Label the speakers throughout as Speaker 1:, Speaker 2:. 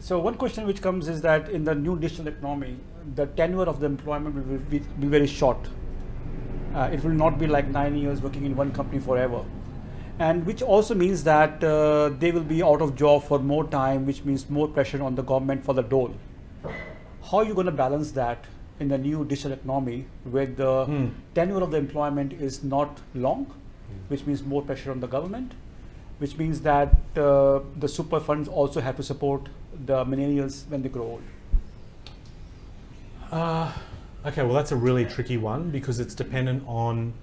Speaker 1: So one question which comes is that in the new digital economy, the tenure of the employment will be very short. It will not be like 9 years working in one company forever. And which also means that they will be out of job for more time, which means more pressure on the government for the dole. How are you going to balance that in the new digital economy where the tenure of the employment is not long, which means more pressure on the government, which means that the super funds also have to support the millennials when they grow old?
Speaker 2: Okay, well that's a really tricky one because it's dependent on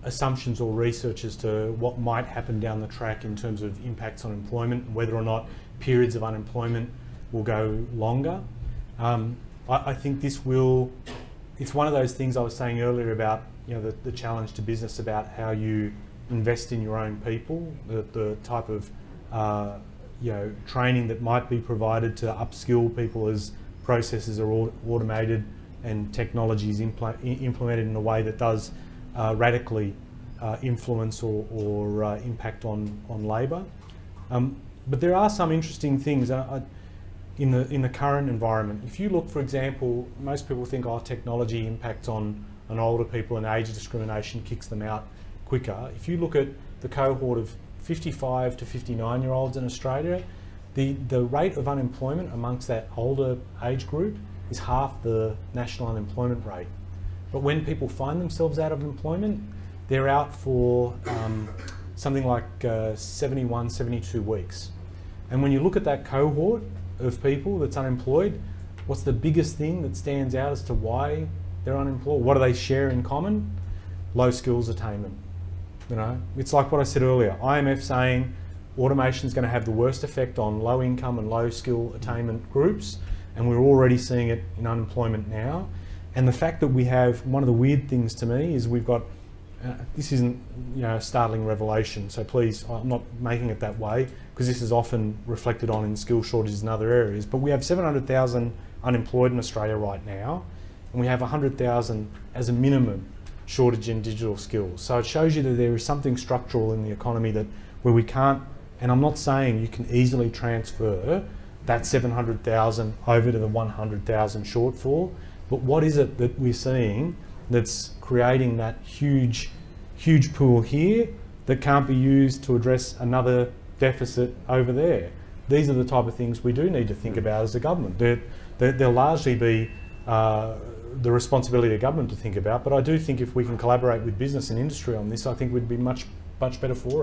Speaker 2: assumptions or research as to what might happen down the track in terms of impacts on employment, whether or not periods of unemployment will go longer. I think this will, it's one of those things I was saying earlier about, you know, the challenge to business about how you invest in your own people, the type of you know, training that might be provided to upskill people as processes are automated and technology is implemented in a way that does radically influence or impact on labour. But there are some interesting things in the current environment. If you look, for example, most people think, oh, technology impacts on older people and age discrimination kicks them out quicker. If you look at the cohort of 55 to 59-year-olds in Australia, the rate of unemployment amongst that older age group is half the national unemployment rate. But when people find themselves out of employment, they're out for something like 71, 72 weeks. And when you look at that cohort of people that's unemployed, what's the biggest thing that stands out as to why they're unemployed? What do they share in common? Low skills attainment. You know, it's like what I said earlier, IMF saying automation is going to have the worst effect on low income and low skill attainment groups, and we're already seeing it in unemployment now. And the fact that we have, one of the weird things to me is we've got, this isn't, you know, a startling revelation, so please, I'm not making it that way, because this is often reflected on in skill shortages in other areas, but we have 700,000 unemployed in Australia right now, and we have 100,000 as a minimum shortage in digital skills. So it shows you that there is something structural in the economy that where we can't, and I'm not saying you can easily transfer that 700,000 over to the 100,000 shortfall, but what is it that we're seeing that's creating that huge pool here that can't be used to address another deficit over there? These are the type of things we do need to think about as a government. They'll largely be the responsibility of government to think about, but I do think if we can collaborate with business and industry on this, I think we'd be much better for it.